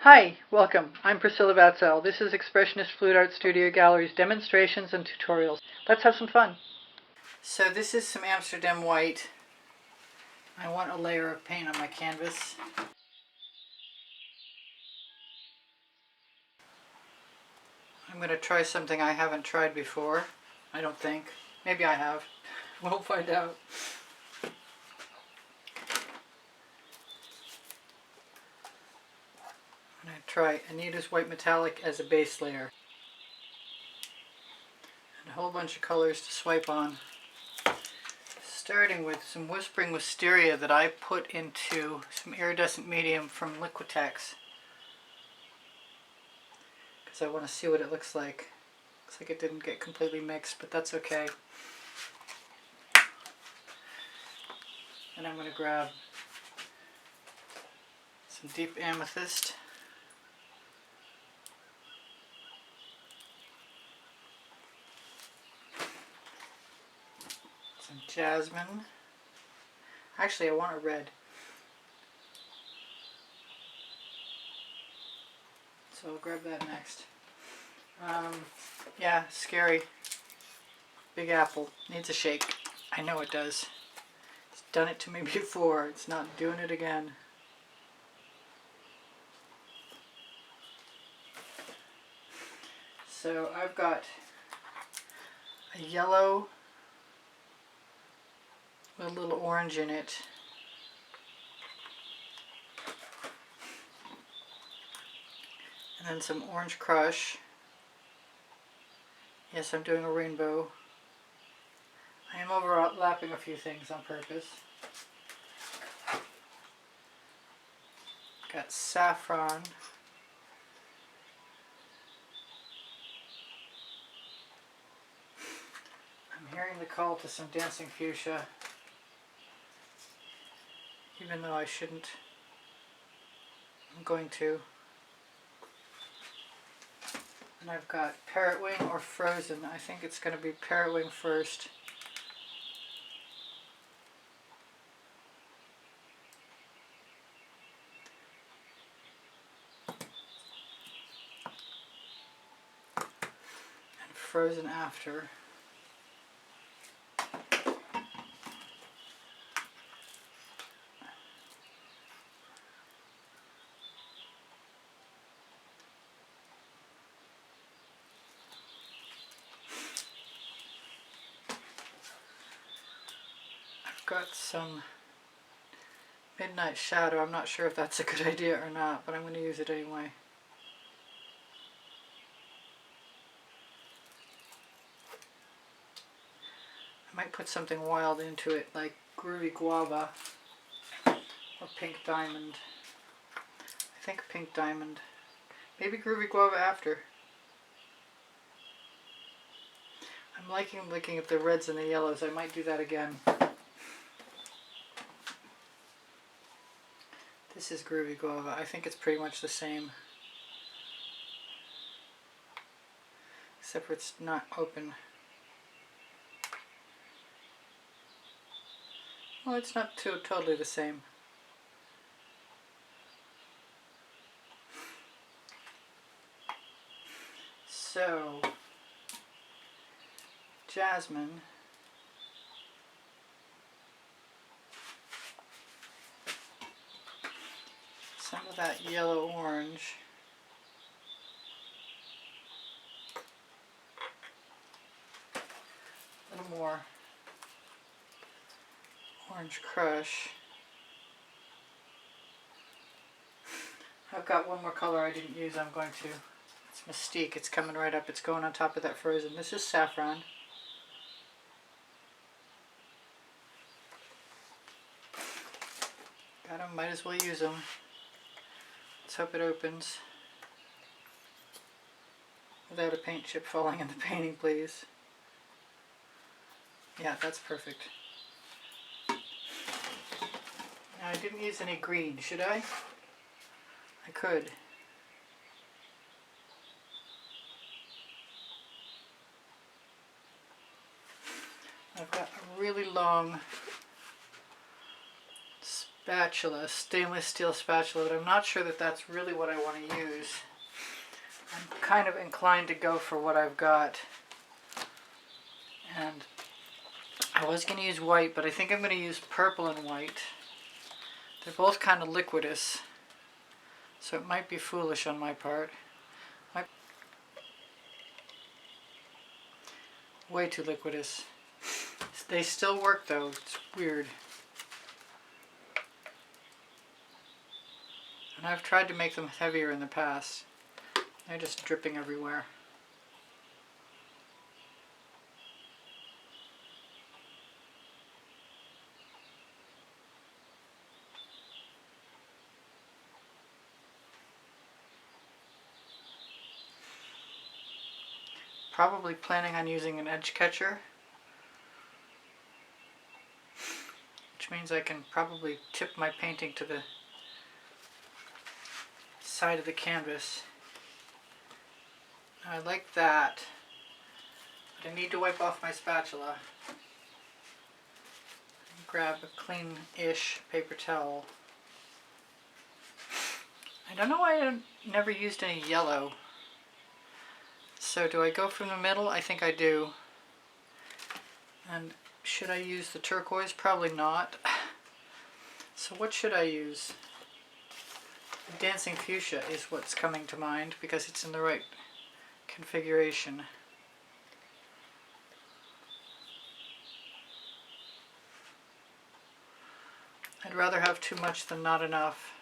Hi, welcome. I'm Priscilla Batzell. This is Expressionist Fluid Art Studio Gallery's demonstrations and tutorials. Let's have some fun. So this is some Amsterdam white. I want a layer of paint on my canvas. I'm going to try something I haven't tried before. I don't think. Maybe I have. We'll find out. I'm going to try Anita's White Metallic as a base layer. And a whole bunch of colors to swipe on. Starting with some Whispering Wisteria that I put into some iridescent medium from Liquitex. Because I want to see what it looks like. Looks like it didn't get completely mixed, but that's okay. And I'm going to grab some deep amethyst. Some jasmine. Actually, I want a red. So I'll grab that next. Yeah, scary. Big apple. Needs a shake. I know it does. It's done it to me before. It's not doing it again. So I've got a yellow with a little orange in it. And then some orange crush. Yes, I'm doing a rainbow. I am overlapping a few things on purpose. Got saffron. I'm hearing the call to some dancing fuchsia, even though I shouldn't. I'm going to. And I've got parrot wing or frozen. I think it's going to be parrot wing first. And frozen after. Got some midnight shadow. I'm not sure if that's a good idea or not, but I'm going to use it anyway. I might put something wild into it, like Groovy Guava or Pink Diamond. I think Pink Diamond. Maybe Groovy Guava after. I'm liking looking at the reds and the yellows. I might do that again. This is Groovy Guava. I think it's pretty much the same. Except for it's not open. Well, it's not totally the same. So, jasmine. Some of that yellow orange. A little more orange crush. I've got one more color I didn't use. I'm going to. It's Mystique. It's coming right up. It's going on top of that frozen. This is saffron. Got them. Might as well use them. Let's hope it opens without a paint chip falling in the painting, please. Yeah, that's perfect. Now, I didn't use any green, should I? I could. I've got a really long spatula, stainless steel spatula, but I'm not sure that that's really what I want to use. I'm kind of inclined to go for what I've got. And I was going to use white, but I think I'm going to use purple and white. They're both kind of liquidous, so it might be foolish on my part. Way too liquidous. They still work though, it's weird. And I've tried to make them heavier in the past. They're just dripping everywhere. Probably planning on using an edge catcher, which means I can probably tip my painting to the side of the canvas. I like that, but I need to wipe off my spatula. Grab a clean-ish paper towel. I don't know why I never used any yellow. So do I go from the middle? I think I do. And should I use the turquoise? Probably not. So what should I use? Dancing fuchsia is what's coming to mind because it's in the right configuration. I'd rather have too much than not enough.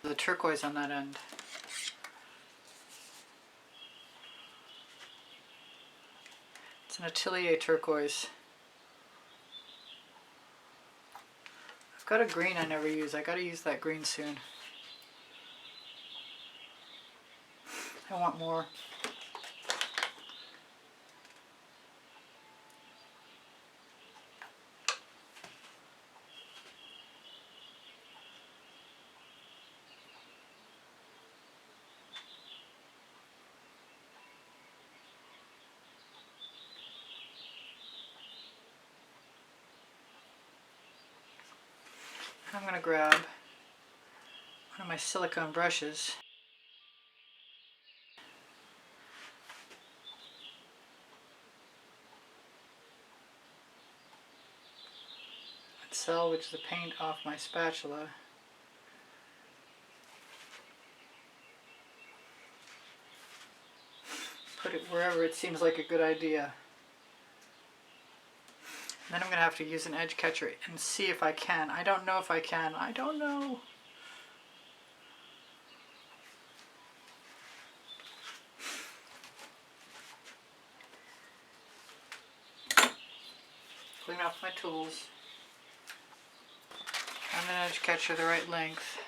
The turquoise on that end. It's an Atelier turquoise. I've got a green I never use. I gotta use that green soon. I want more. I'm going to grab one of my silicone brushes and salvage the paint off my spatula. Put it wherever it seems like a good idea. And then I'm going to have to use an edge catcher and see if I can. I don't know if I can. I don't know. Clean off my tools. And an edge catcher the right length.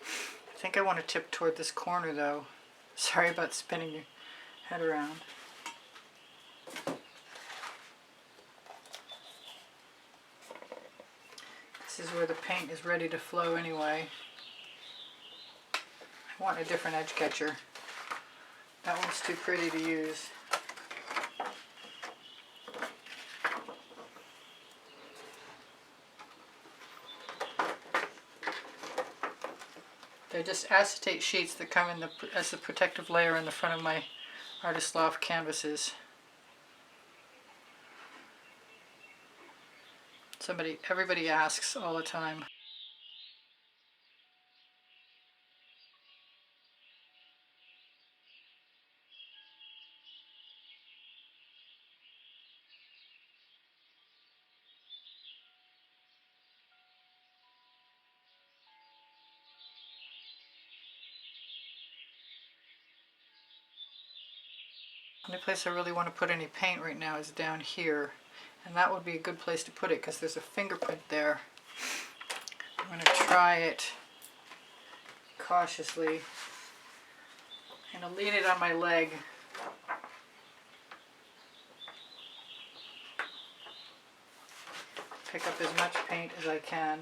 I think I want to tip toward this corner though. Sorry about spinning your head around. This is where the paint is ready to flow anyway. I want a different edge catcher. That one's too pretty to use. They're just acetate sheets that come in as the protective layer in the front of my Artist Loft canvases. Everybody asks all the time. The only place I really want to put any paint right now is down here. And that would be a good place to put it because there's a fingerprint there. I'm going to try it cautiously. I'm going to lean it on my leg. Pick up as much paint as I can.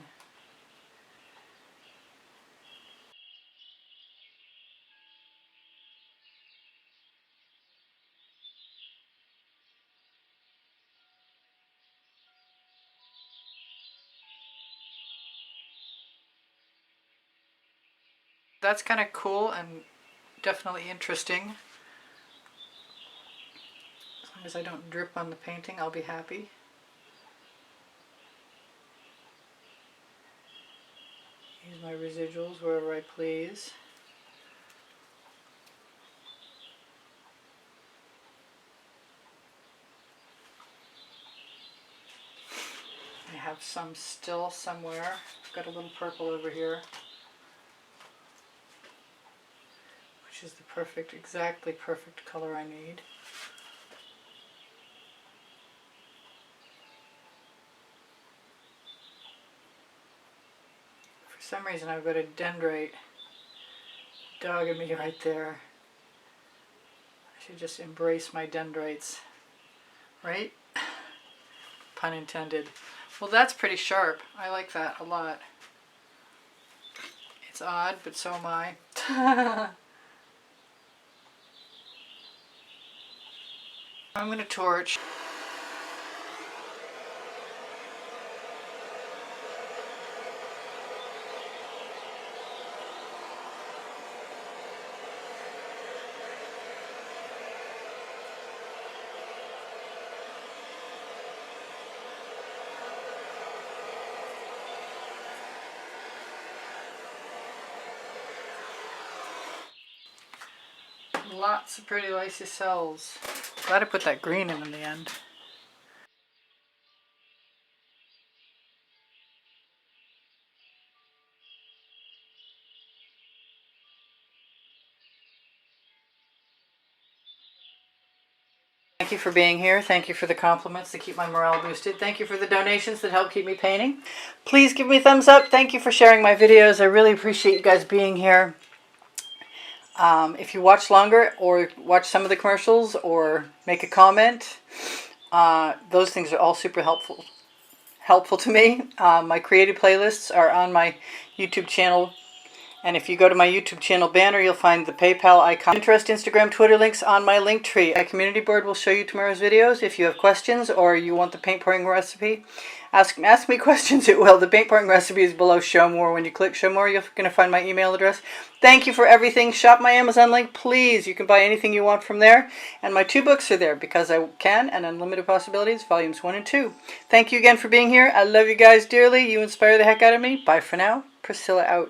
That's kind of cool and definitely interesting. As long as I don't drip on the painting, I'll be happy. Use my residuals wherever I please. I have some still somewhere. I've got a little purple over here, which is the perfect, exactly perfect color I need. For some reason I've got a dendrite dogging me right there. I should just embrace my dendrites, right? Pun intended. Well, that's pretty sharp. I like that a lot. It's odd, but so am I. I'm going to torch. Lots of pretty lacy cells. Glad I put that green in the end. Thank you for being here. Thank you for the compliments that keep my morale boosted. Thank you for the donations that help keep me painting. Please give me a thumbs up. Thank you for sharing my videos. I really appreciate you guys being here. If you watch longer or watch some of the commercials or make a comment, those things are all super helpful to me. My creative playlists are on my YouTube channel. And if you go to my YouTube channel banner, you'll find the PayPal icon. Pinterest, Instagram, Twitter links on my link tree. My community board will show you tomorrow's videos. If you have questions or you want the paint pouring recipe, ask me questions, it will. The paint pouring recipe is below Show More. When you click Show More, you're going to find my email address. Thank you for everything. Shop my Amazon link, please. You can buy anything you want from there. And my 2 books are there, Because I Can and Unlimited Possibilities, volumes 1 and 2. Thank you again for being here. I love you guys dearly. You inspire the heck out of me. Bye for now. Priscilla out.